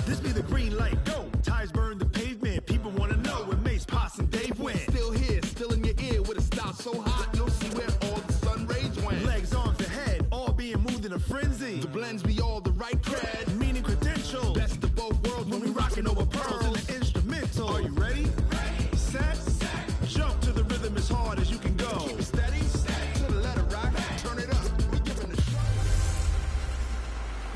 This be the green light, go. Tires burn the pavement. People want to know where Mace, Poss, and Dave went. Still here, still in your ear with a style so hot, you'll see where all the sun rays went. Legs, arms, and head, all being moved in a frenzy. The blends be all the right cred, meaning credentials. Best of both worlds when we rockin' over pearls in the instrumental. Are you ready? Set, jump to the rhythm as hard as you can go. Keep it steady, to the letter rock, turn it up.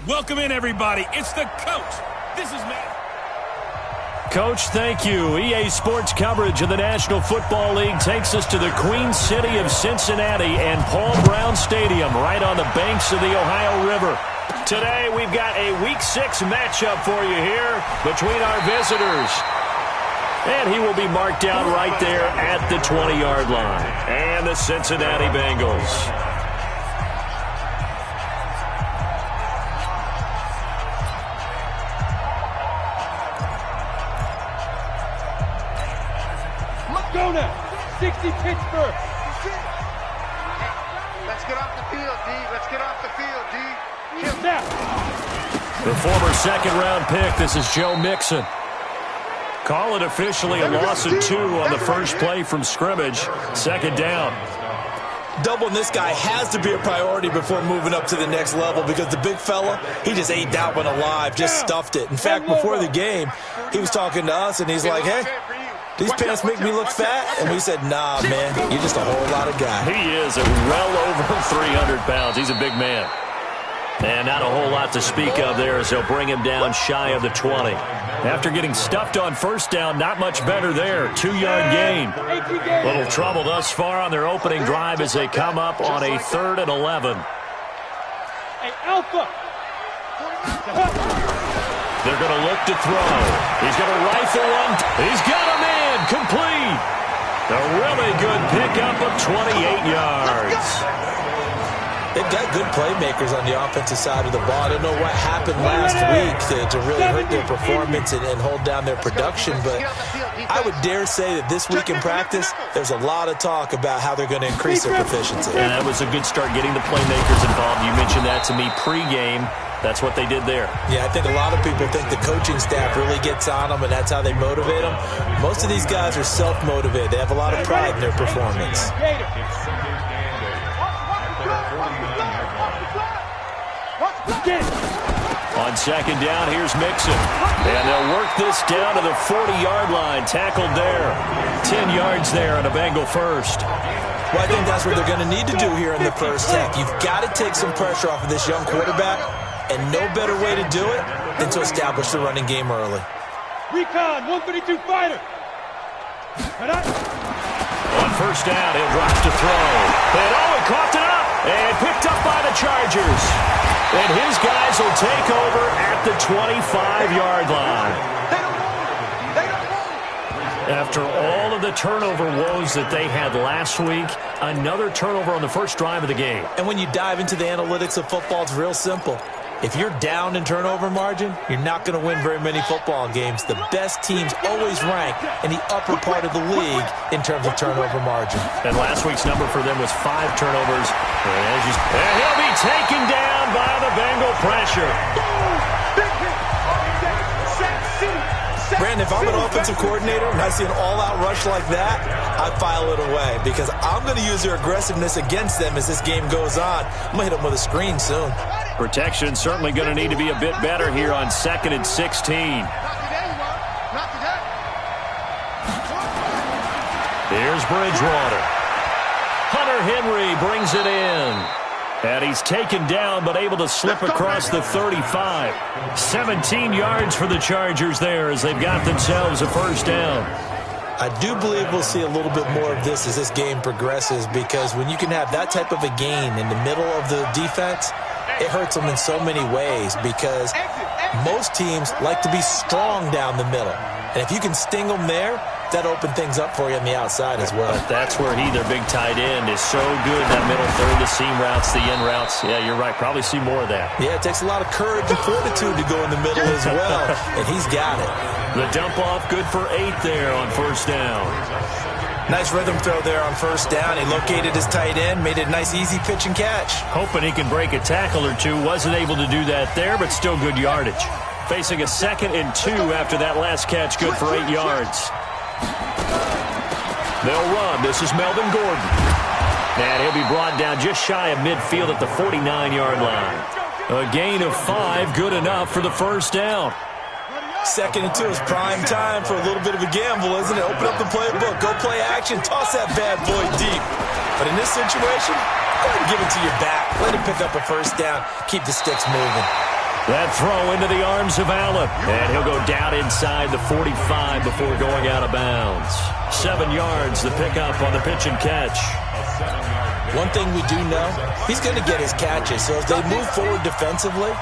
Welcome in, everybody. It's the coach. This is Matt. Coach, thank you. EA Sports coverage of the National Football League takes us to the Queen City of Cincinnati and Paul Brown Stadium right on the banks of the Ohio River. Today, we've got a Week 6 matchup for you here between our visitors. And he will be marked down right there at the 20-yard line. And the Cincinnati Bengals. Go now. 60 Pittsburgh. Let's get off the field, D. Let's get off the field, D. Snap. The former second-round pick, this is Joe Mixon. Call it officially a loss of 2 on the first play from scrimmage. Second down. Doubling this guy has to be a priority before moving up to the next level because the big fella, he just ate that one alive, just stuffed it. In fact, before the game, he was talking to us, and he's like, hey, these pants make me look fat? And we said, nah, man, you're just a whole lot of guy. He is well over 300 pounds. He's a big man. And not a whole lot to speak of there as they'll bring him down shy of the 20. After getting stuffed on first down, not much better there. 2-yard gain. Little trouble thus far on their opening drive as they come up on a 3rd and 11. Hey, Alpha. They're going to look to throw. He's going to rifle one. He's got him in. Complete. A really good pickup of 28 yards. They've got good playmakers on the offensive side of the ball. I don't know what happened last week to really hurt their performance and hold down their production, but I would dare say that this week in practice, there's a lot of talk about how they're going to increase their proficiency. And that was a good start getting the playmakers involved. You mentioned that to me pregame. That's what they did there. Yeah, I think a lot of people think the coaching staff really gets on them, and that's how they motivate them. Most of these guys are self-motivated. They have a lot of pride in their performance. On second down, here's Mixon. And they'll work this down to the 40-yard line. Tackled there. 10 yards there on a Bengal first. Well, I think that's what they're going to need to do here in the first half. You've got to take some pressure off of this young quarterback, and no better way to do it than to establish the running game early. Recon, 132 fighter. On first down, he'll drop to throw. And he coughed it up and picked up by the Chargers. And his guys will take over at the 25-yard line. After all of the turnover woes that they had last week, another turnover on the first drive of the game. And when you dive into the analytics of football, it's real simple. If you're down in turnover margin, you're not going to win very many football games. The best teams always rank in the upper part of the league in terms of turnover margin. And last week's number for them was 5 turnovers. And he'll be taken down by the Bengal pressure. Brandon, if I'm an offensive coordinator and I see an all-out rush like that, I file it away because I'm going to use their aggressiveness against them as this game goes on. I'm going to hit them with a screen soon. Protection certainly going to need to be a bit better here on 2nd and 16. Here's Bridgewater. Hunter Henry brings it in. And he's taken down but able to slip across the 35. 17 yards for the Chargers there as they've got themselves a first down. I do believe we'll see a little bit more of this as this game progresses because when you can have that type of a gain in the middle of the defense, it hurts them in so many ways because most teams like to be strong down the middle. And if you can sting them there, that open things up for you on the outside as well. But that's where their big tight end, is so good in that middle third, the seam routes, the in routes. Yeah, you're right. Probably see more of that. Yeah, it takes a lot of courage and fortitude to go in the middle as well, and he's got it. The dump off good for 8 there on first down. Nice rhythm throw there on first down. He located his tight end, made it a nice easy pitch and catch. Hoping he can break a tackle or two. Wasn't able to do that there, but still good yardage. Facing a 2nd and 2 after that last catch, good for 8 yards. They'll run. This is Melvin Gordon. And he'll be brought down just shy of midfield at the 49-yard line. A gain of 5, good enough for the first down. 2nd and 2 is prime time for a little bit of a gamble, isn't it? Open up the playbook, go play action, toss that bad boy deep. But in this situation, go ahead and give it to your back. Let him pick up a first down, keep the sticks moving. That throw into the arms of Allen. And he'll go down inside the 45 before going out of bounds. 7 yards, the pickup on the pitch and catch. One thing we do know, he's going to get his catches. So as they move forward defensively,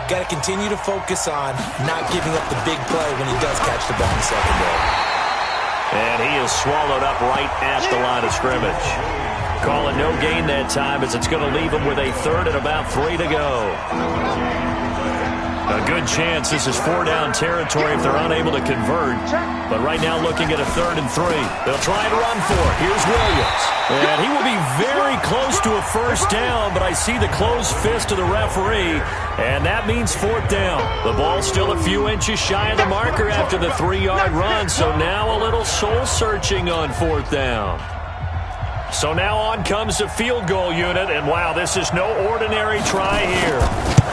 got to continue to focus on not giving up the big play when he does catch the ball in the secondary. And he is swallowed up right at the line of scrimmage. Call it no gain that time as it's going to leave him with a 3rd and about 3 to go. A good chance this is 4-down territory if they're unable to convert. But right now looking at a 3rd and 3. They'll try and run for it. Here's Williams. And he will be very close to a first down, but I see the closed fist of the referee, and that means 4th down. The ball's still a few inches shy of the marker after the 3-yard run, so now a little soul-searching on 4th down. So now on comes the field goal unit, and wow, this is no ordinary try here.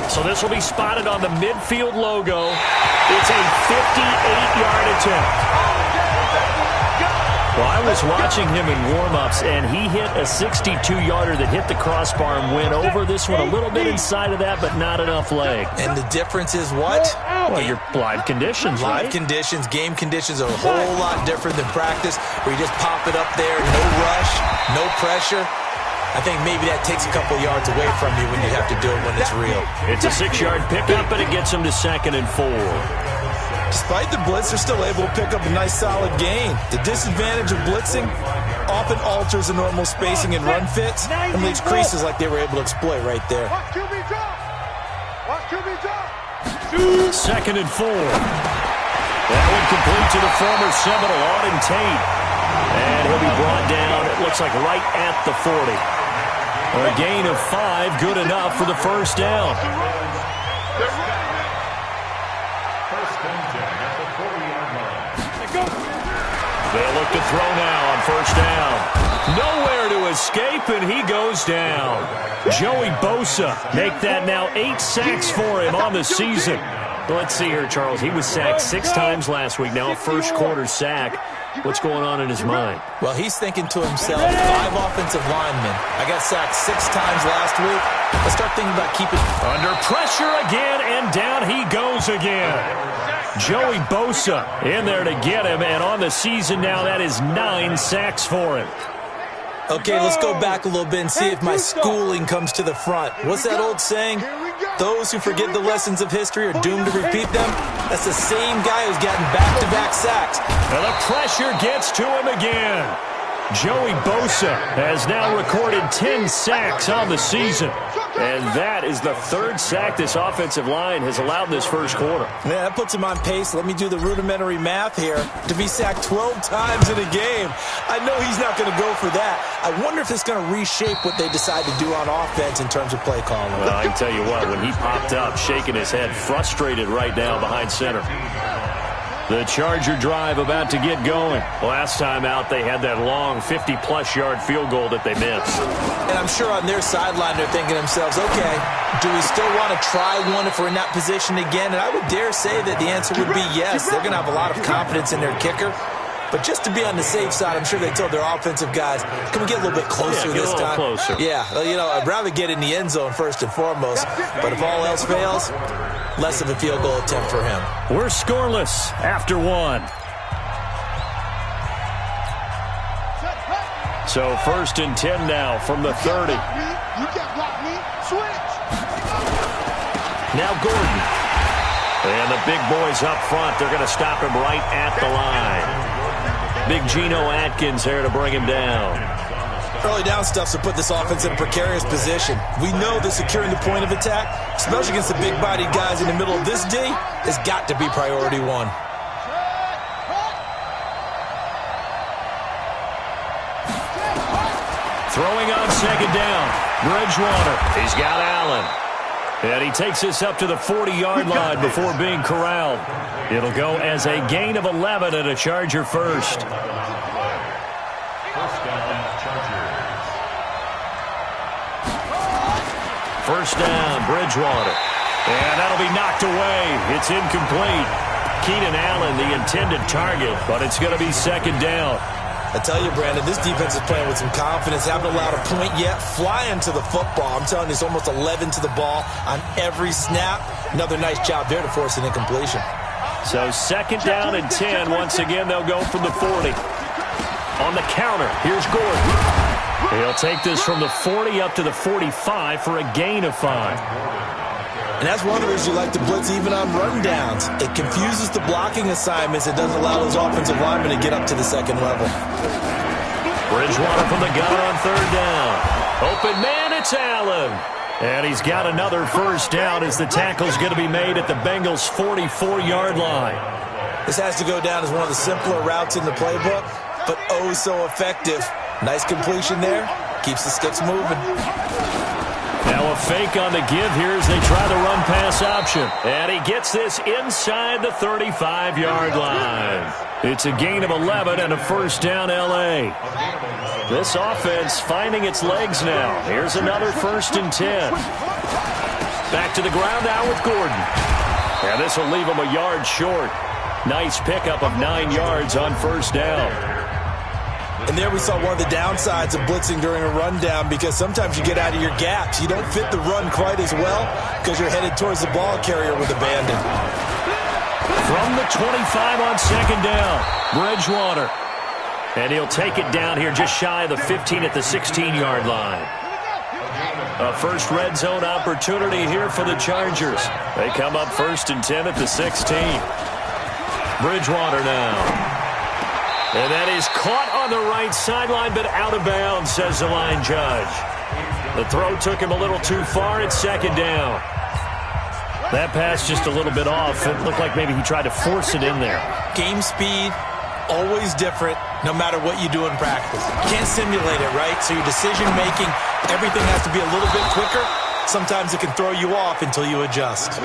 So this will be spotted on the midfield logo. It's a 58-yard attempt. Well, I was watching him in warm-ups, and he hit a 62-yarder that hit the crossbar and went over this one a little bit inside of that, but not enough leg. And the difference is what? Well, your live conditions, right? Live conditions, game conditions are a whole lot different than practice, where you just pop it up there, no rush, no pressure. I think maybe that takes a couple yards away from you when you have to do it when it's real. It's a 6-yard pickup, and it gets them to 2nd and 4. Despite the blitz, they're still able to pick up a nice solid gain. The disadvantage of blitzing often alters the normal spacing and run fits and leaves creases like they were able to exploit right there. Watch QB drop. Watch QB drop. 2nd and 4. That one complete to the former Seminole, Auden Tate. And he'll be brought down, it looks like right at the 40. A gain of 5, good enough for the first down. They'll look to throw now on first down. Nowhere to escape, and he goes down. Joey Bosa make that now 8 sacks for him on the season. Let's see here, Charles. He was sacked 6 times last week, now a first-quarter sack. What's going on in his mind? Well, he's thinking to himself, 5 offensive linemen. I got sacked 6 times last week. Let's start thinking about keeping... Under pressure again, and down he goes again. Joey Bosa in there to get him, and on the season now, that is 9 sacks for him. Okay, let's go back a little bit and see if my schooling comes to the front. What's that old saying? Those who forget the lessons of history are doomed to repeat them. That's the same guy who's gotten back-to-back sacks. And the pressure gets to him again. Joey Bosa has now recorded 10 sacks on the season. And that is the 3rd sack this offensive line has allowed this first quarter. Yeah, that puts him on pace. Let me do the rudimentary math here. To be sacked 12 times in a game, I know he's not going to go for that. I wonder if it's going to reshape what they decide to do on offense in terms of play calling. Well, I can tell you what, when he popped up, shaking his head, frustrated right now behind center. The Charger drive about to get going. Last time out, they had that long 50-plus yard field goal that they missed. And I'm sure on their sideline, they're thinking to themselves, okay, do we still want to try one if we're in that position again? And I would dare say that the answer would be yes. They're going to have a lot of confidence in their kicker. But just to be on the safe side, I'm sure they told their offensive guys, can we get a little bit closer this time? Closer. Yeah, well, you know, I'd rather get in the end zone first and foremost. But if all else fails, less of a field goal attempt for him. We're scoreless after 1. So 1st and 10 now from the 30. You can't block me. Switch. Now Gordon. And the big boys up front, they're going to stop him right at the line. Big Geno Atkins there to bring him down. Early down stuff to put this offense in a precarious position. We know that securing the point of attack, especially against the big-bodied guys in the middle of this D, has got to be priority 1. Throwing on 2nd down. Bridgewater. He's got Allen. And he takes this up to the 40-yard line before being corralled. It'll go as a gain of 11 and a Charger first. First down, Bridgewater. And that'll be knocked away. It's incomplete. Keenan Allen, the intended target, but it's going to be second down. I tell you, Brandon, this defense is playing with some confidence. Haven't allowed a point yet. Flying to the football. I'm telling you, it's almost 11 to the ball on every snap. Another nice job there to force an incompletion. So second down and 10. Once again, they'll go from the 40. On the counter, here's Gordon. He'll take this from the 40 up to the 45 for a gain of 5. And that's one of the reasons you like to blitz even on rundowns. It confuses the blocking assignments. It doesn't allow those offensive linemen to get up to the second level. Bridgewater from the gun on third down. Open man, it's Allen. And he's got another first down as the tackle's going to be made at the Bengals' 44-yard line. This has to go down as one of the simpler routes in the playbook, but oh so effective. Nice completion there. Keeps the sticks moving. Now a fake on the give here as they try the run-pass option. And he gets this inside the 35-yard line. It's a gain of 11 and a first down L.A. This offense finding its legs now. Here's another first and 10. Back to the ground now with Gordon. And this will leave him a yard short. Nice pickup of 9 yards on first down. And there we saw one of the downsides of blitzing during a rundown, because sometimes you get out of your gaps. You don't fit the run quite as well because you're headed towards the ball carrier with abandon. From the 25 on second down, Bridgewater. And he'll take it down here just shy of the 15 at the 16-yard line. A first red zone opportunity here for the Chargers. They come up first and 10 at the 16. Bridgewater now. And that is caught on the right sideline, but out of bounds, says the line judge. The throw took him a little too far. It's second down. That pass just a little bit off. It looked like maybe he tried to force it in there. Game speed, always different, no matter what you do in practice. You can't simulate it, right? So your decision-making, everything has to be a little bit quicker. Sometimes it can throw you off until you adjust.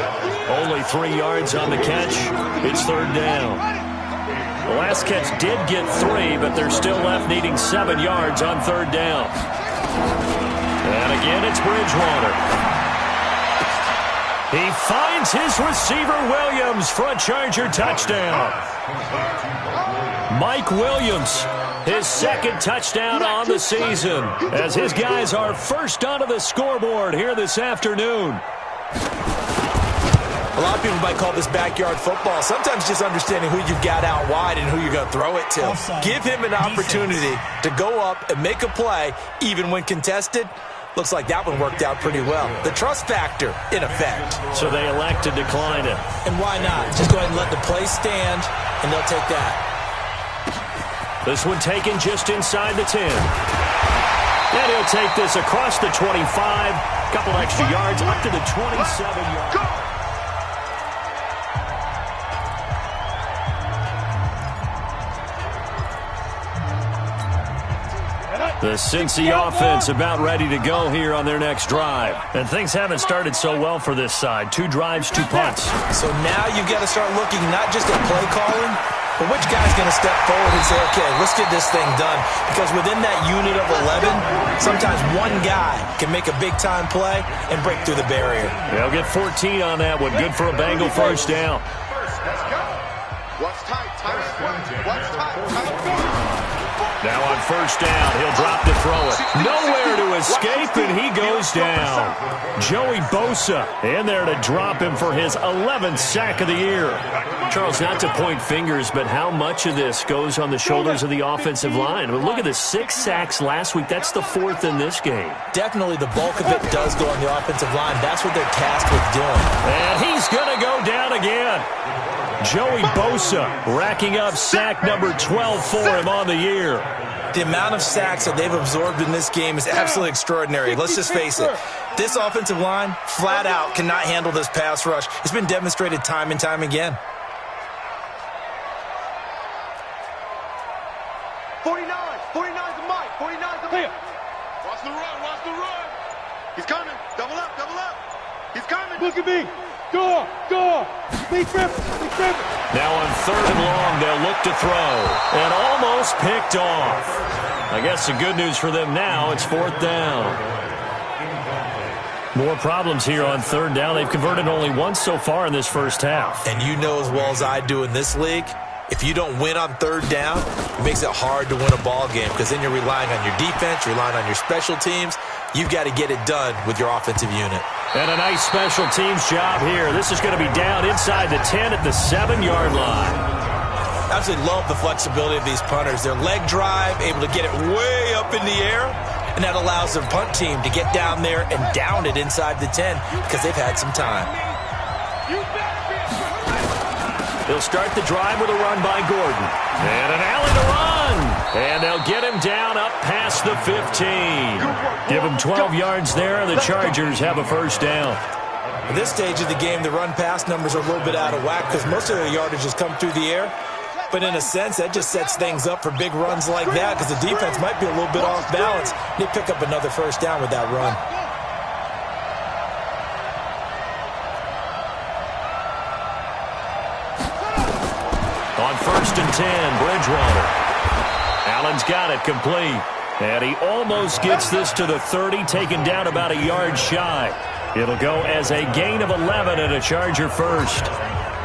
Only 3 yards on the catch. It's third down. The last catch did get 3, but they're still left needing 7 yards on third down. And again, it's Bridgewater. He finds his receiver, Williams, for a Charger touchdown. Mike Williams, his second touchdown on the season, as his guys are first onto the scoreboard here this afternoon. A lot of people might call this backyard football. Sometimes just understanding who you've got out wide and who you're going to throw it to. Give him an opportunity to go up and make a play, even when contested. Looks like that one worked out pretty well. The trust factor, in effect. So they elect to decline it. And why not? Just go ahead and let the play stand, and they'll take that. This one taken just inside the 10. And he'll take this across the 25. Couple extra yards up to the 27-yard. The Cincy offense about ready to go here on their next drive. And things haven't started so well for this side. 2 drives, 2 punts. So now you've got to start looking not just at play calling, but which guy's going to step forward and say, okay, let's get this thing done. Because within that unit of 11, sometimes one guy can make a big-time play and break through the barrier. They'll get 14 on that one. Good for a Bengal first down. Watch tight, watch tight. Now on first down, he'll drop to throw it. Nowhere to escape, and he goes down. Joey Bosa in there to drop him for his 11th sack of the year. Charles, not to point fingers, but how much of this goes on the shoulders of the offensive line? I mean, look at the 6 sacks last week. That's the 4th in this game. Definitely the bulk of it does go on the offensive line. That's what they're tasked with doing. And he's going to go down again. Joey Bosa racking up sack number 12 for him on the year. The amount of sacks that they've absorbed in this game is absolutely extraordinary. Let's just face it. This offensive line, flat out, cannot handle this pass rush. It's been demonstrated time and time again. 49's the mic, 49's the mic. Watch the run, watch the run. He's coming, double up. He's coming. Look at me. Go. Lead Trevor. Now on 3rd and long, they'll look to throw. And almost picked off. I guess the good news for them now, it's 4th down. More problems here on 3rd down. They've converted only once so far in this first half. And you know as well as I do in this league, if you don't win on 3rd down, it makes it hard to win a ball game because then you're relying on your defense, you're relying on your special teams. You've got to get it done with your offensive unit. And a nice special teams job here. This is going to be down inside the 10 at the 7-yard line. I absolutely love the flexibility of these punters. Their leg drive, able to get it way up in the air, and that allows their punt team to get down there and down it inside the 10 because they've had some time. They'll start the drive with a run by Gordon. And an alley to run. And they'll get him down up past the 15. Give him 12 yards there. The Chargers have a first down. At this stage of the game, the run-pass numbers are a little bit out of whack because most of their yardage has come through the air. But in a sense, that just sets things up for big runs like that because the defense might be a little bit off balance. They pick up another first down with that run. On 1st and 10, Bridgewater. Allen's got it complete. And he almost gets this to the 30, taken down about a yard shy. It'll go as a gain of 11 and a Charger first.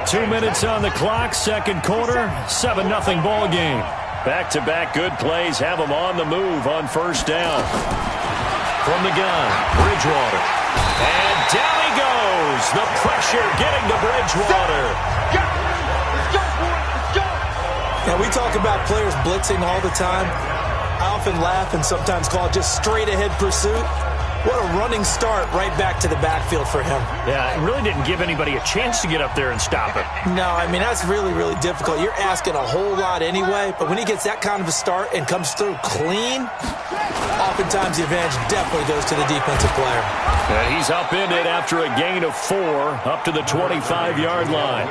2 minutes on the clock, 2nd quarter, 7-0 ball game. Back-to-back good plays have them on the move on 1st down. From the gun, Bridgewater. And down he goes. The pressure getting to Bridgewater. Now, we talk about players blitzing all the time. I often laugh and sometimes call it just straight-ahead pursuit. What a running start right back to the backfield for him. Yeah, it really didn't give anybody a chance to get up there and stop it. No, I mean, that's really, really difficult. You're asking a whole lot anyway, but when he gets that kind of a start and comes through clean, oftentimes the advantage definitely goes to the defensive player. And he's upended after a gain of 4 up to the 25-yard line.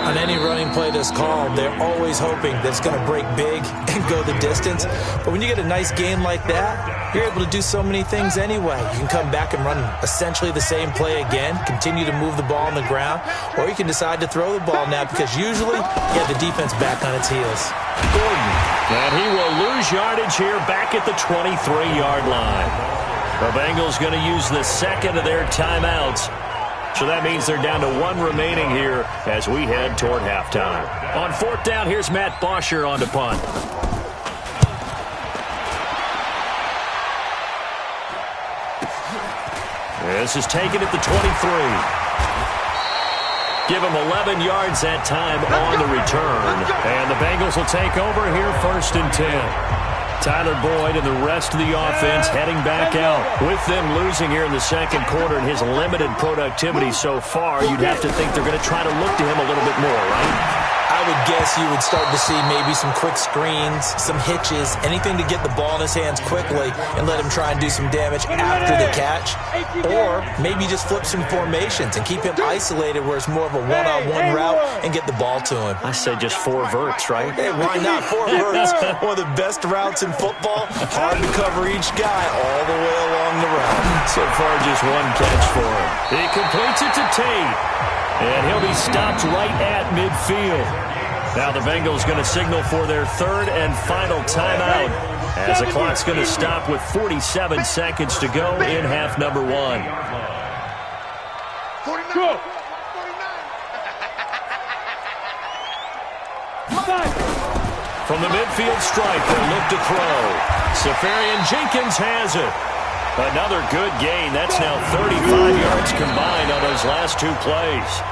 On any running play that's called, they're always hoping that it's going to break big and go the distance. But when you get a nice gain like that, you're able to do so many things anyway. You can come back and run essentially the same play again, continue to move the ball on the ground, or you can decide to throw the ball now because usually you have the defense back on its heels. Gordon, and he will lose yardage here back at the 23-yard line. The Bengals going to use the second of their timeouts. So that means they're down to 1 remaining here as we head toward halftime. On 4th down, here's Matt Bosher on to punt. This is taken at the 23. Give him 11 yards that time on the return. And the Bengals will take over here 1st and 10. Tyler Boyd and the rest of the offense heading back out. With them losing here in the 2nd quarter and his limited productivity so far, you'd have to think they're going to try to look to him a little bit more, right? I would guess you would start to see maybe some quick screens, some hitches, anything to get the ball in his hands quickly and let him try and do some damage after the catch. Or maybe just flip some formations and keep him isolated where it's more of a one-on-one route and get the ball to him. I say just 4 verts, right? Hey, why not? 4 verts. One of the best routes in football. Hard to cover each guy all the way along the route. So far, just 1 catch for him. He completes it to Tate. And he'll be stopped right at midfield. Now the Bengals going to signal for their 3rd and final timeout as the clock's going to stop with 47 seconds to go in half number 1. Go. From the midfield stripe, they look to throw. Safarian Jenkins has it. Another good gain. That's now 35 yards combined on those last 2 plays.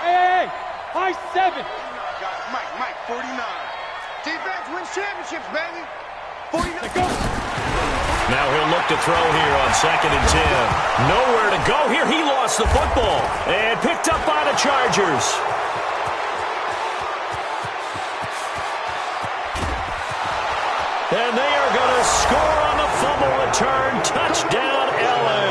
Hey, high 7. Mike, 49. Defense wins championships, baby. 49. Go. Now he'll look to throw here on 2nd and 10. Nowhere to go here. He lost the football and picked up by the Chargers. And they are going to score on the fumble return. Touchdown, L.A.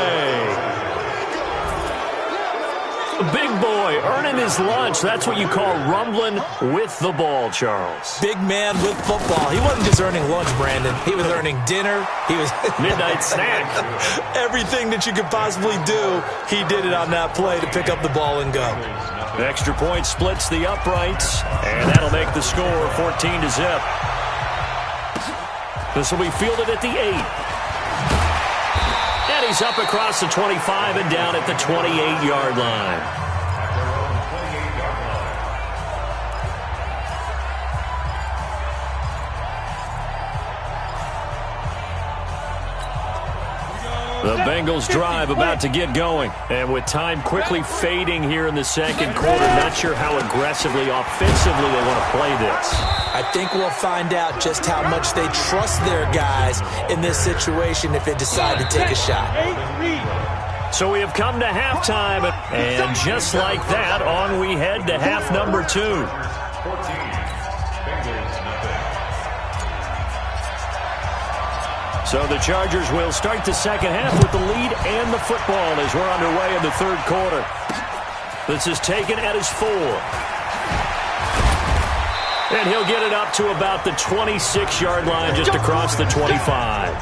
big boy earning his lunch. That's what you call rumbling with the ball, Charles. Big man with football. He wasn't just earning lunch, Brandon. He was earning dinner. He was midnight snack. Everything that you could possibly do, he did it on that play to pick up the ball and go. The extra point splits the uprights, and that'll make the score 14-0. This will be fielded at the 8. And he's up across the 25 and down at the 28-yard line. The Bengals drive about to get going. And with time quickly fading here in the second quarter, not sure how aggressively, offensively they want to play this. I think we'll find out just how much they trust their guys in this situation if they decide to take a shot. So we have come to halftime, and just like that, on we head to half number 2. So the Chargers will start the second half with the lead and the football as we're underway in the third quarter. This is taken at his 4. And he'll get it up to about the 26-yard line just across the 25.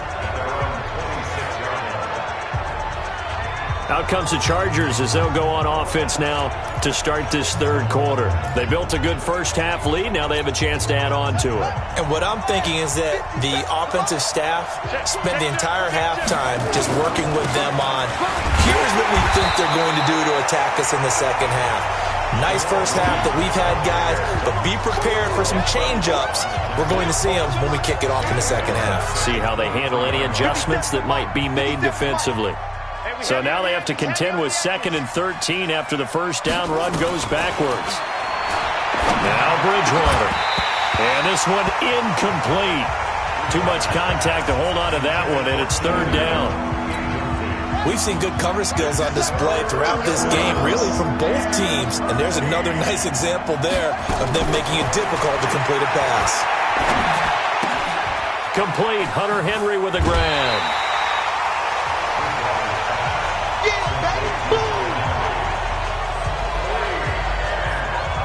Out comes the Chargers as they'll go on offense now to start this third quarter. They built a good first half lead. Now they have a chance to add on to it. And what I'm thinking is that the offensive staff spent the entire halftime just working with them on, here's what we think they're going to do to attack us in the second half. Nice first half that we've had, guys, but be prepared for some change-ups. We're going to see them when we kick it off in the second half. See how they handle any adjustments that might be made defensively. So now they have to contend with 2nd and 13 after the first down run goes backwards. Now Bridgewater. And this one incomplete. Too much contact to hold on to that one, and it's 3rd down. We've seen good cover skills on display throughout this game, really from both teams. And there's another nice example there of them making it difficult to complete a pass. Complete. Hunter Henry with a grab.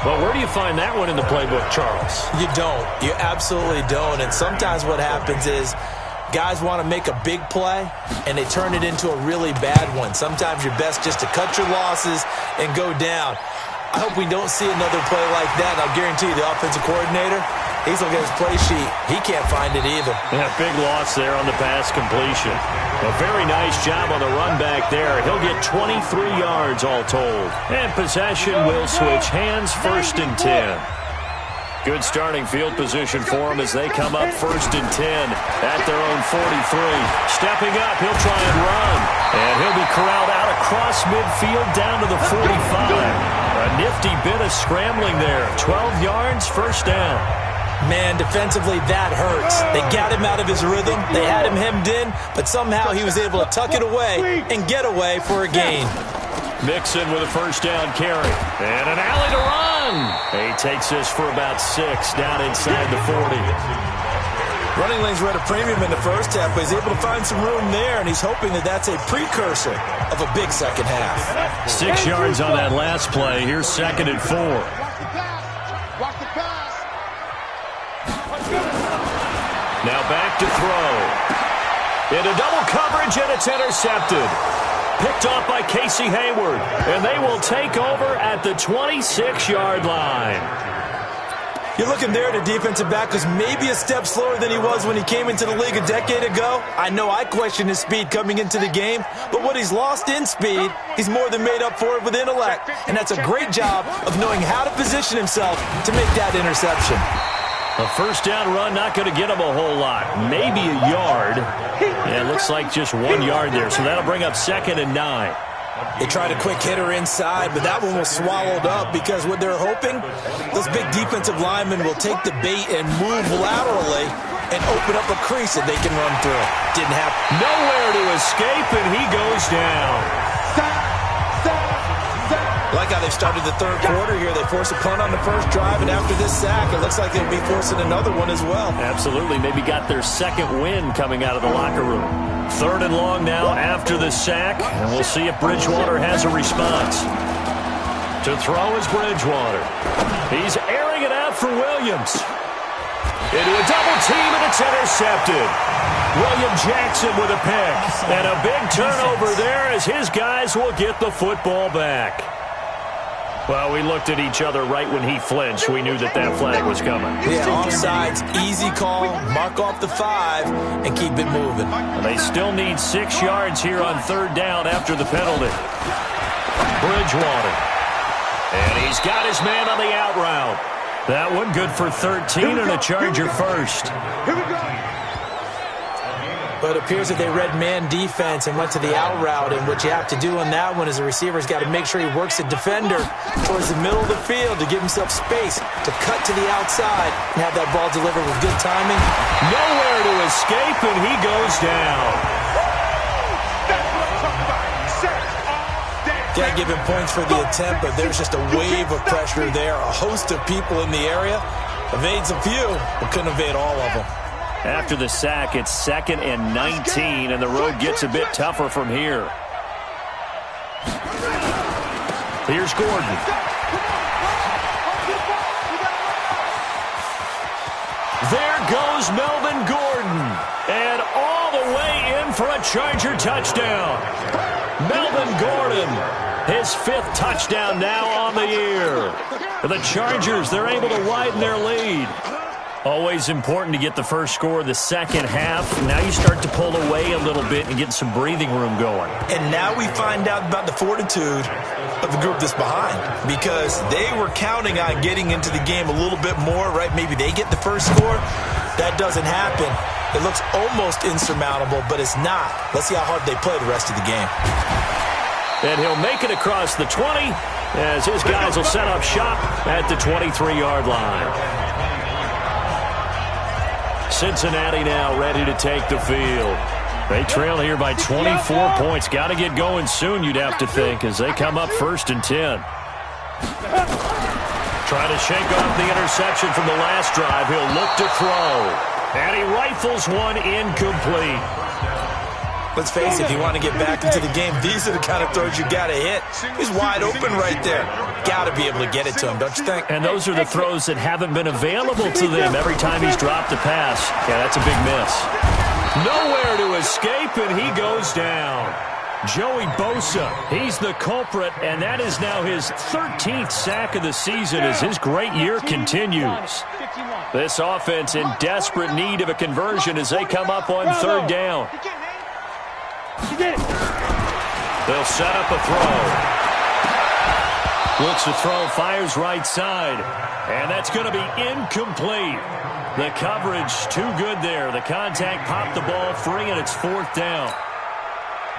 Well, where do you find that one in the playbook, Charles? You don't. You absolutely don't. And sometimes what happens is guys want to make a big play, and they turn it into a really bad one. Sometimes you're best just to cut your losses and go down. I hope we don't see another play like that. And I'll guarantee you the offensive coordinator, he's looking at his play sheet. He can't find it either. Yeah, big loss there on the pass completion. A very nice job on the run back there. He'll get 23 yards all told. And possession will switch hands, 1st and 10. Good starting field position for him as they come up 1st and 10 at their own 43. Stepping up, he'll try and run. And he'll be corralled out across midfield down to the 45. A nifty bit of scrambling there. 12 yards, 1st down. Man, defensively, that hurts. They got him out of his rhythm. They had him hemmed in, but somehow he was able to tuck it away and get away for a gain. Mixon with a 1st down carry. And an alley to run. He takes this for about 6 down inside the 40. Running lanes were at a premium in the first half, but he's able to find some room there, and he's hoping that that's a precursor of a big second half. 6 yards on that last play. Here's 2nd and 4. Watch the pass. Now back to throw. Into double coverage, and it's intercepted. Picked off by Casey Hayward. And they will take over at the 26-yard line. You're looking there at a defensive back who's maybe a step slower than he was when he came into the league a decade ago. I know I questioned his speed coming into the game, but what he's lost in speed, he's more than made up for it with intellect. And that's a great job of knowing how to position himself to make that interception. A 1st down run, not going to get him a whole lot. Maybe a yard. Yeah, it looks like just 1 yard there, so that'll bring up 2nd and 9. They tried a quick hitter inside, but that one was swallowed up because what they're hoping, those big defensive linemen will take the bait and move laterally and open up a crease that they can run through. Didn't happen. Nowhere to escape, and he goes down. Like how they started the third quarter here. They forced a punt on the first drive, and after this sack, it looks like they'll be forcing another one as well. Absolutely. Maybe got their 2nd win coming out of the locker room. 3rd and long now after the sack, and we'll see if Bridgewater has a response. To throw is Bridgewater. He's airing it out for Williams. Into a double team, and it's intercepted. William Jackson with a pick. And a big turnover there as his guys will get the football back. Well, we looked at each other right when he flinched. We knew that that flag was coming. Yeah, offsides, easy call, mark off the 5, and keep it moving. And they still need 6 yards here on 3rd down after the penalty. Bridgewater. And he's got his man on the out route. That one good for 13 and a Charger first. Here we go. But it appears that they read man defense and went to the out route. And what you have to do on that one is the receiver's got to make sure he works the defender towards the middle of the field to give himself space to cut to the outside and have that ball delivered with good timing. Nowhere to escape, and he goes down. That's what I'm talking about. Set off. Can't give him points for the attempt, but there's just a wave of pressure there. A host of people in the area. Evades a few, but couldn't evade all of them. After the sack, it's 2nd and 19, and the road gets a bit tougher from here. Here's Gordon. There goes Melvin Gordon, and all the way in for a Charger touchdown. Melvin Gordon, his 5th touchdown now on the year. For the Chargers, they're able to widen their lead. Always important to get the first score of the second half. Now you start to pull away a little bit and get some breathing room going. And now we find out about the fortitude of the group that's behind, because they were counting on getting into the game a little bit more, right? Maybe they get the first score. That doesn't happen. It looks almost insurmountable, but it's not. Let's see how hard they play the rest of the game. And he'll make it across the 20 as his guys will set up shop at the 23-yard line. Cincinnati now ready to take the field. They trail here by 24 points. Got to get going soon, you'd have to think, as they come up 1st and 10. Trying to shake off the interception from the last drive. He'll look to throw. And he rifles one incomplete. Let's face it, if you want to get back into the game, these are the kind of throws you got to hit. He's wide open right there. Got to be able to get it to him, don't you think? And those are the throws that haven't been available to them every time he's dropped a pass. Yeah, that's a big miss. Nowhere to escape, and he goes down. Joey Bosa, he's the culprit, and that is now his 13th sack of the season as his great year continues. This offense in desperate need of a conversion as they come up on 3rd down. They'll set up a throw. Looks to throw, fires right side. And that's going to be incomplete. The coverage too good there. The contact popped the ball free, and it's 4th down.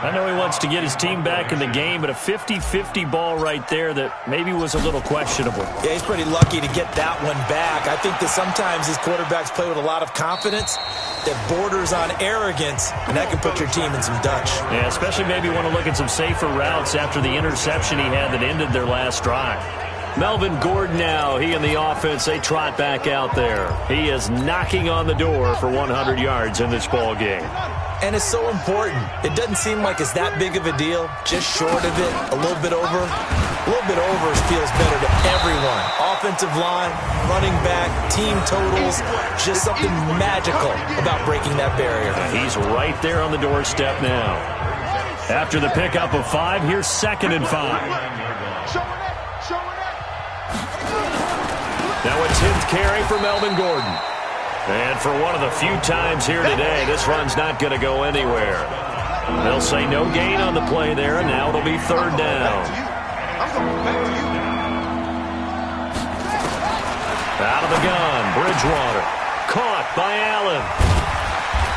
I know he wants to get his team back in the game, but a 50-50 ball right there that maybe was a little questionable. Yeah, he's pretty lucky to get that one back. I think that sometimes these quarterbacks play with a lot of confidence that borders on arrogance, and that can put your team in some Dutch. Yeah, especially maybe want to look at some safer routes after the interception he had that ended their last drive. Melvin Gordon now, he and the offense, they trot back out there. He is knocking on the door for 100 yards in this ball game. And it's so important. It doesn't seem like it's that big of a deal. Just short of it, a little bit over. A little bit over feels better to everyone. Offensive line, running back, team totals. Just something magical about breaking that barrier. He's right there on the doorstep now. After the pickup of 5, here's 2nd and 5. Now a 10th carry for Melvin Gordon. And for one of the few times here today, this run's not going to go anywhere. They'll say no gain on the play there, and now it'll be 3rd down. Out of the gun, Bridgewater. Caught by Allen.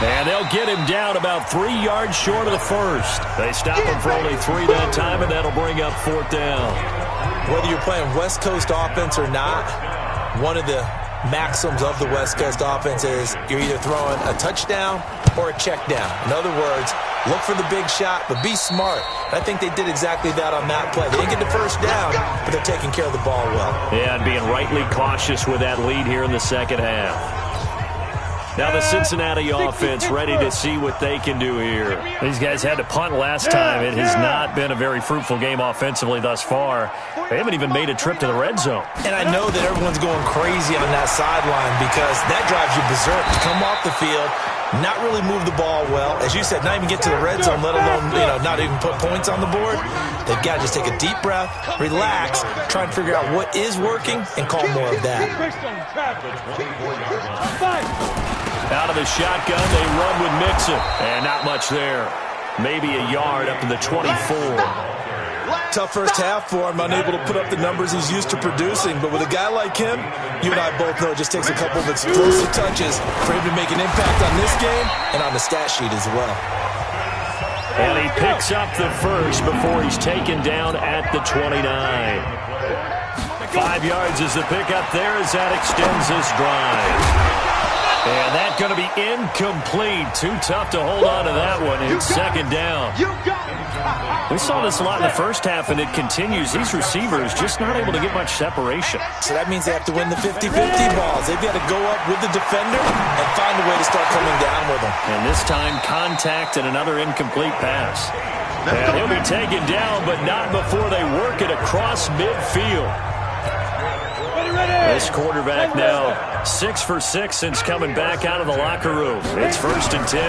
And they'll get him down about 3 yards short of the first. They stop him for only 3 that time, and that'll bring up 4th down. Whether you're playing West Coast offense or not, one of the maxims of the West Coast offense is you're either throwing a touchdown or a check down. In other words, look for the big shot, but be smart. I think they did exactly that on that play. They didn't get the first down, but they're taking care of the ball well. Yeah, and being rightly cautious with that lead here in the second half. Now the Cincinnati offense ready to see what they can do here. These guys had to punt last time. It has not been a very fruitful game offensively thus far. They haven't even made a trip to the red zone. And I know that everyone's going crazy on that sideline because that drives you berserk to come off the field, not really move the ball well. As you said, not even get to the red zone, let alone, not even put points on the board. They've got to just take a deep breath, relax, try and figure out what is working, and call more of that. Out of the shotgun, they run with Mixon. And not much there. Maybe a yard up to the 24. Tough first half for him, unable to put up the numbers he's used to producing. But with a guy like him, you and I both know it just takes a couple of explosive touches for him to make an impact on this game and on the stat sheet as well. And he picks up the first before he's taken down at the 29. 5 yards is the pickup there as that extends this drive. And that's going to be incomplete. Too tough to hold on to that one. It's second down. We saw this a lot in the first half, and it continues. These receivers just not able to get much separation. So that means they have to win the 50-50 balls. They've got to go up with the defender and find a way to start coming down with them. And this time, contact and another incomplete pass. And he'll be taken down, but not before they work it across midfield. This quarterback now 6 for 6 since coming back out of the locker room. It's 1st and 10.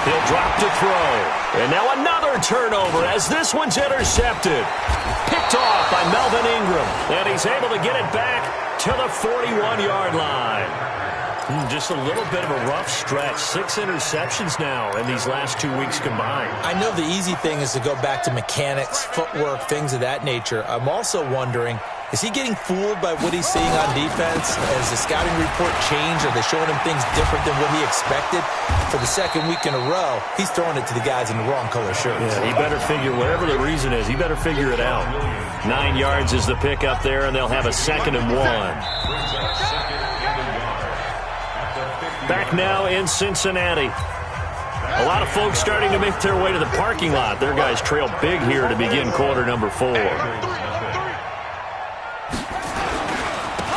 He'll drop to throw. And now another turnover as this one's intercepted. Picked off by Melvin Ingram. And he's able to get it back to the 41-yard line. Just a little bit of a rough stretch. 6 interceptions now in these last 2 weeks combined. I know the easy thing is to go back to mechanics, footwork, things of that nature. I'm also wondering, is he getting fooled by what he's seeing on defense? Has the scouting report changed? Are they showing him things different than what he expected? For the second week in a row, he's throwing it to the guys in the wrong color shirts. Yeah, he better figure, whatever the reason is, he better figure it out. 9 yards is the pickup there, and they'll have a 2nd and 1. Back now in Cincinnati. A lot of folks starting to make their way to the parking lot. Their guys trail big here to begin quarter number 4.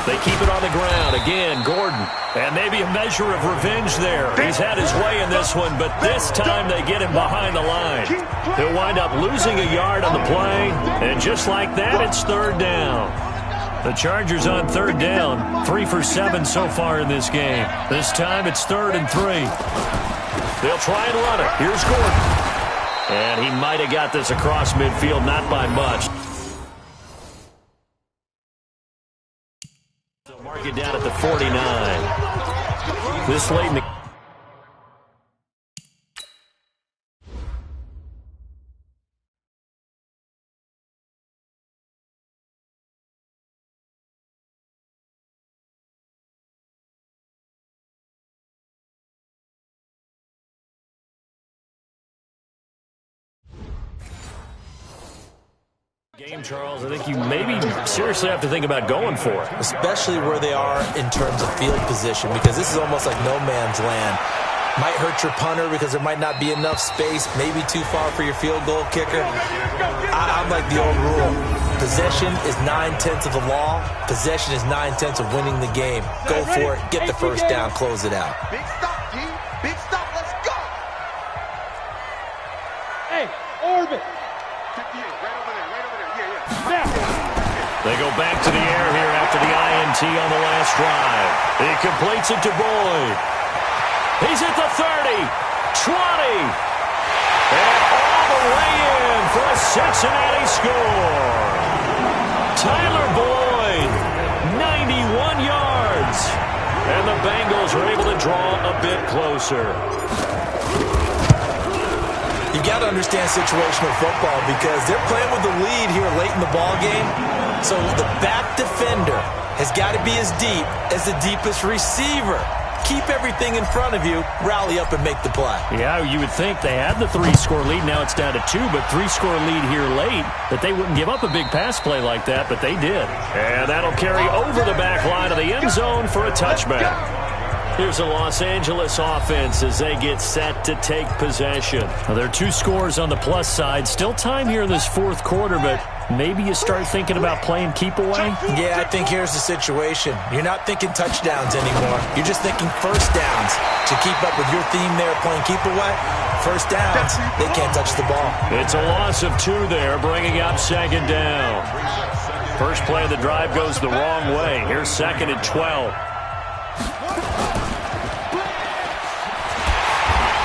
They keep it on the ground. Again, Gordon. And maybe a measure of revenge there. He's had his way in this one, but this time they get him behind the line. He'll wind up losing a yard on the play, and just like that, it's 3rd down. The Chargers on 3rd down, 3 for 7 so far in this game. This time it's 3rd and 3. They'll try and run it. Here's Gordon. And he might have got this across midfield, not by much. They'll mark it down at the 49. This late in the game, Charles, I think you maybe seriously have to think about going for it. Especially where they are in terms of field position, because this is almost like no man's land. Might hurt your punter because there might not be enough space, maybe too far for your field goal kicker. I'm like the old rule. Possession is 9/10 of the law. Possession is 9/10 of winning the game. Go for it. Get the first down. Close it out. Big stop, G. Big stop. Let's go. Hey, orbit. They go back to the air here after the INT on the last drive. He completes it to Boyd. He's at the 30, 20, and all the way in for a Cincinnati score. Tyler Boyd, 91 yards. And the Bengals are able to draw a bit closer. You got to understand situational football because they're playing with the lead here late in the ball game. So the back defender has got to be as deep as the deepest receiver. Keep everything in front of you, rally up and make the play. Yeah, you would think they had the 3-score lead. Now it's down to 2, but 3-score lead here late, that they wouldn't give up a big pass play like that, but they did. And that'll carry over the back line of the end zone for a touchback. Here's a Los Angeles offense as they get set to take possession. Now, there are 2 scores on the plus side. Still time here in this fourth quarter, but maybe you start thinking about playing keep away? Yeah, I think here's the situation. You're not thinking touchdowns anymore. You're just thinking first downs. To keep up with your theme there, playing keep away, first downs, they can't touch the ball. It's a loss of 2 there, bringing up second down. First play of the drive goes the wrong way. Here's second and 12.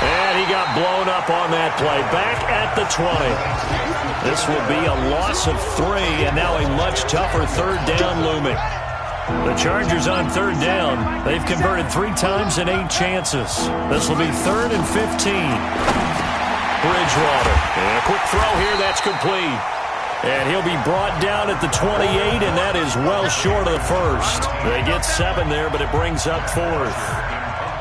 And he got blown up on that play. Back at the 20. This will be a loss of 3, and now a much tougher third down looming. The Chargers on third down. They've converted 3 times in 8 chances. This will be 3rd and 15. Bridgewater. And a quick throw here. That's complete. And he'll be brought down at the 28, and that is well short of the first. They get 7 there, but it brings up 4th.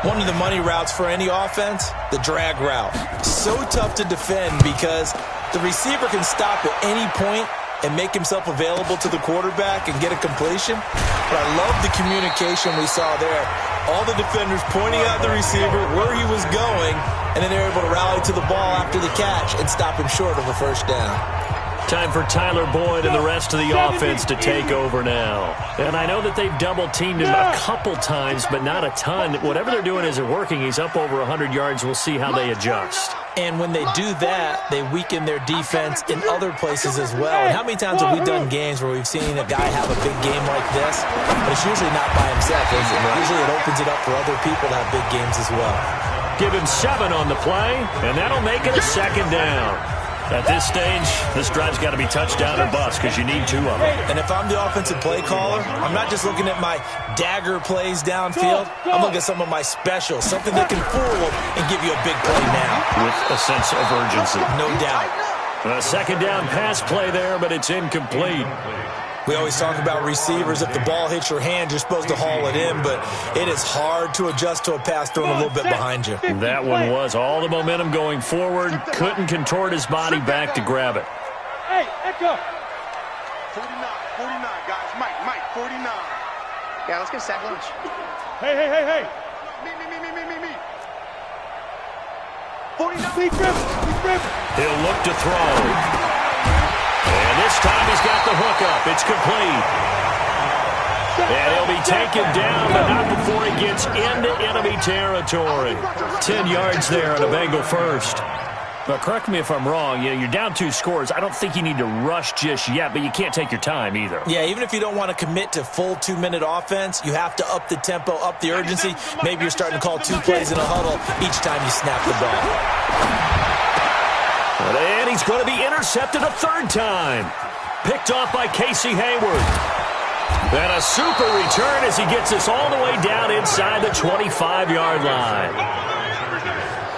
One of the money routes for any offense, the drag route. So tough to defend because the receiver can stop at any point and make himself available to the quarterback and get a completion. But I love the communication we saw there. All the defenders pointing out the receiver, where he was going, and then they're able to rally to the ball after the catch and stop him short of a first down. Time for Tyler Boyd and the rest of the offense to take over now. And I know that they've double-teamed him a couple times, but not a ton. Whatever they're doing isn't working. He's up over 100 yards. We'll see how they adjust. And when they do that, they weaken their defense in other places as well. And how many times have we done games where we've seen a guy have a big game like this? But it's usually not by himself, is it? Usually it opens it up for other people to have big games as well. Give him 7 on the play, and that'll make it a second down. At this stage, this drive's got to be touchdown or bust because you need 2 of them. And if I'm the offensive play caller, I'm not just looking at my dagger plays downfield. I'm looking at some of my specials, something that can fool them and give you a big play now. With a sense of urgency. No doubt. A second down pass play there, but it's incomplete. We always talk about receivers. If the ball hits your hand, you're supposed to haul it in, but it is hard to adjust to a pass thrown a little bit behind you. That one was all the momentum going forward. Couldn't contort his body back to grab it. Hey, echo. 49, guys. Mike, 49. Yeah, let's get a sack lunch. Hey. Me. 49. Big rip. He'll look to throw. And this time he's got the hook up. It's complete. And he'll be taken down, but not before he gets into enemy territory. 10 yards there on a Bengal first. But correct me if I'm wrong. You're down 2 scores. I don't think you need to rush just yet, but you can't take your time either. Yeah, even if you don't want to commit to full 2-minute offense, you have to up the tempo, up the urgency. Maybe you're starting to call 2 plays in a huddle each time you snap the ball. And he's going to be intercepted a 3rd time. Picked off by Casey Hayward. And a super return as he gets us all the way down inside the 25-yard line.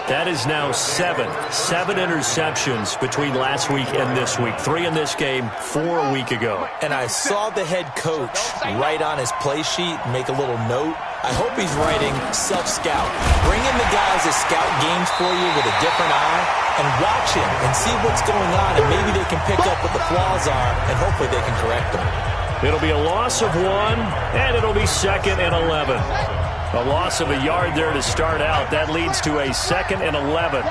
That is now 7 interceptions between last week and this week. 3 in this game, 4 a week ago. And I saw the head coach write on his play sheet, make a little note. I hope he's writing self-scout. Bring in the guys that scout games for you with a different eye and watch him and see what's going on, and maybe they can pick up what the flaws are, and hopefully they can correct them. It'll be a loss of 1, and it'll be 2nd and 11. A loss of a yard there to start out. That leads to a 2nd and 11.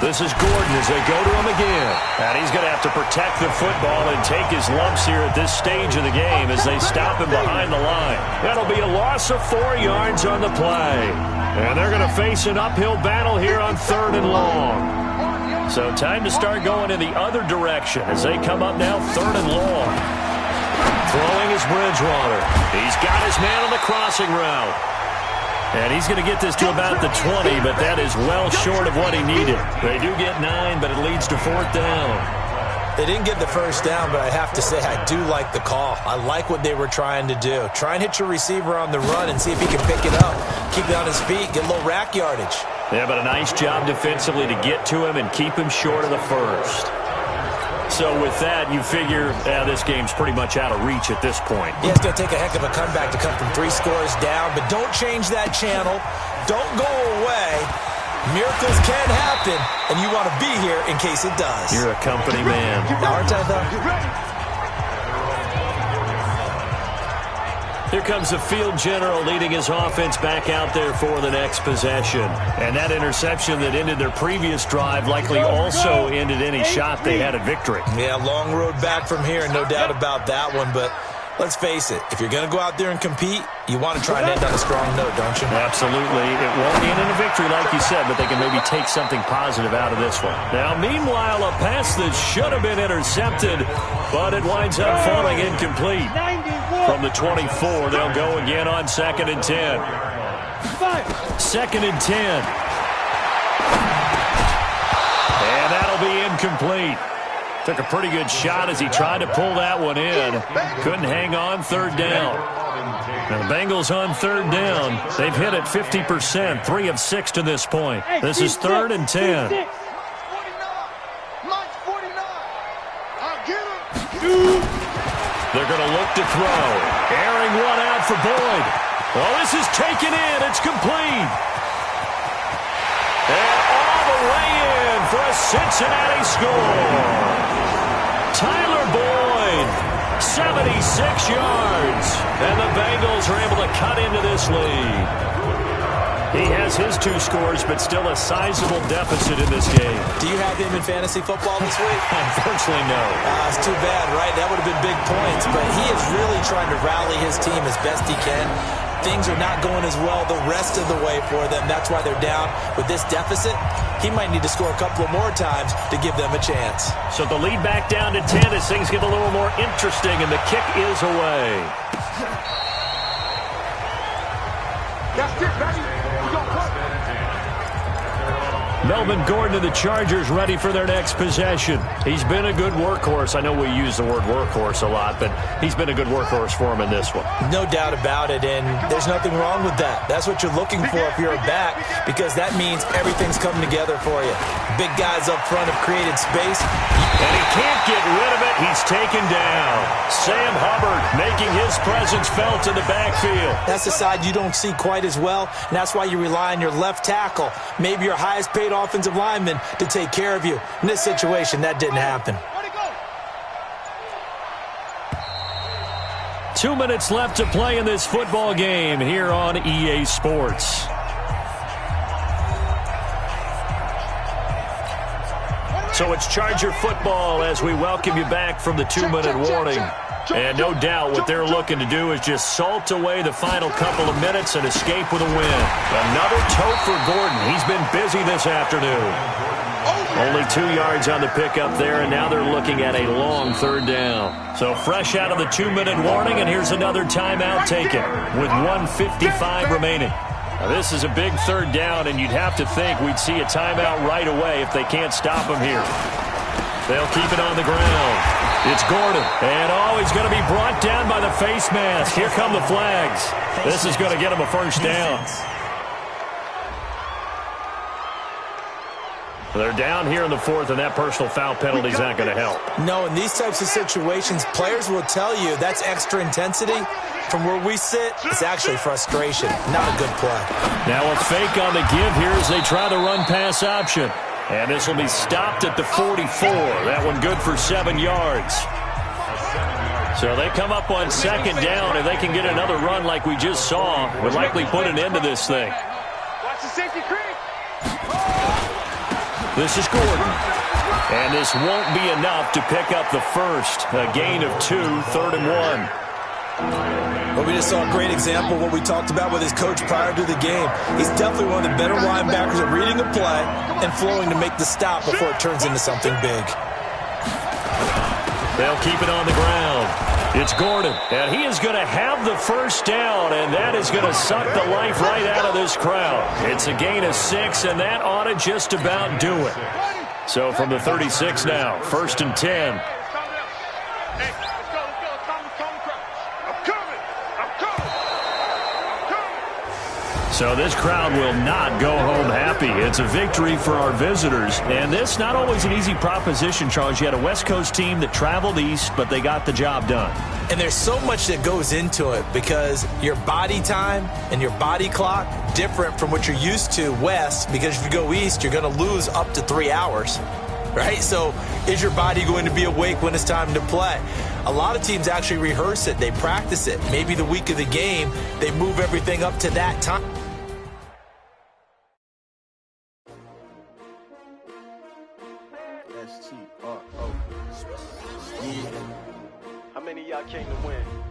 This is Gordon as they go to him again. And he's going to have to protect the football and take his lumps here at this stage of the game as they stop him behind the line. That'll be a loss of 4 yards on the play. And they're going to face an uphill battle here on 3rd and long. So time to start going in the other direction as they come up now 3rd and long. Throwing is Bridgewater. He's got his man on the crossing route. And he's going to get this to about the 20, but that is well short of what he needed. They do get 9, but it leads to 4th down. They didn't get the first down, but I have to say I do like the call. I like what they were trying to do. Try and hit your receiver on the run and see if he can pick it up. Keep it on his feet, get a little rack yardage. Yeah, but a nice job defensively to get to him and keep him short of the first. So with that, you figure this game's pretty much out of reach at this point. Yeah, it's going to take a heck of a comeback to come from 3 scores down, but don't change that channel. Don't go away. Miracles can happen, and you want to be here in case it does. You're a company man. Aren't I, though? Here comes the field general leading his offense back out there for the next possession. And that interception that ended their previous drive likely also ended any shot they had at victory. Yeah, long road back from here, no doubt about that one. But let's face it, if you're going to go out there and compete, you want to try and end on a strong note, don't you? Absolutely. It won't end in a victory, like you said, but they can maybe take something positive out of this one. Now, meanwhile, a pass that should have been intercepted, but it winds up falling incomplete. From the 24, they'll go again on 2nd and 10. 2nd and 10. And that'll be incomplete. Took a pretty good shot as he tried to pull that one in. Couldn't hang on, 3rd down. Now the Bengals on 3rd down. They've hit it 50%, 3 of 6 to this point. This is 3rd and 10. They're going to look to throw. Airing one out for Boyd. Well, this is taken in. It's complete. And all the way in for a Cincinnati score. Tyler Boyd, 76 yards. And the Bengals are able to cut into this lead. He has his 2 scores, but still a sizable deficit in this game. Do you have him in fantasy football this week? Unfortunately, no. It's too bad, right? That would have been big points. But he is really trying to rally his team as best he can. Things are not going as well the rest of the way for them. That's why they're down with this deficit. He might need to score a couple of more times to give them a chance. So the lead back down to 10 as things get a little more interesting, and the kick is away. That's it, baby. Melvin Gordon of the Chargers ready for their next possession. He's been a good workhorse. I know we use the word workhorse a lot, but he's been a good workhorse for him in this one. No doubt about it, and there's nothing wrong with that. That's what you're looking for if you're a back, because that means everything's coming together for you. Big guys up front have created space. And he can't get rid of it. He's taken down. Sam Hubbard making his presence felt in the backfield. That's the side you don't see quite as well, and that's why you rely on your left tackle, maybe your highest paid offensive lineman, to take care of you. In this situation, that didn't happen. 2 minutes left to play in this football game here on EA Sports. So it's Charger football as we welcome you back from the 2-minute warning. And no doubt what they're looking to do is just salt away the final couple of minutes and escape with a win. Another tote for Gordon. He's been busy this afternoon. Only 2 yards on the pickup there, and now they're looking at a long 3rd down. So fresh out of the 2-minute warning, and here's another timeout taken with 1:55 remaining. Now, this is a big 3rd down, and you'd have to think we'd see a timeout right away if they can't stop him here. They'll keep it on the ground. It's Gordon. And, he's going to be brought down by the face mask. Here come the flags. This is going to get him a 1st down. They're down here in the 4th, and that personal foul penalty is not going to help. No, in these types of situations, players will tell you that's extra intensity. From where we sit, it's actually frustration, not a good play. Now a fake on the give here as they try the run-pass option. And this will be stopped at the 44. That one good for 7 yards. So they come up on 2nd down. If they can get another run like we just saw, would likely put an end to this thing. Watch the safety creep. This is Gordon. And this won't be enough to pick up the 1st. A gain of 2, 3rd and 1. Well, we just saw a great example of what we talked about with his coach prior to the game. He's definitely one of the better linebackers at reading a play and flowing to make the stop before it turns into something big. They'll keep it on the ground. It's Gordon, and he is going to have the 1st down, and that is going to suck the life right out of this crowd. It's a gain of 6, and that ought to just about do it. So from the 36 now, 1st and 10. So this crowd will not go home happy. It's a victory for our visitors. And this not always an easy proposition, Charles. You had a West Coast team that traveled east, but they got the job done. And there's so much that goes into it because your body time and your body clock different from what you're used to west, because if you go east, you're going to lose up to 3 hours. right? So is your body going to be awake when it's time to play? A lot of teams actually rehearse it. They practice it. Maybe the week of the game, they move everything up to that time. How many of y'all came to win?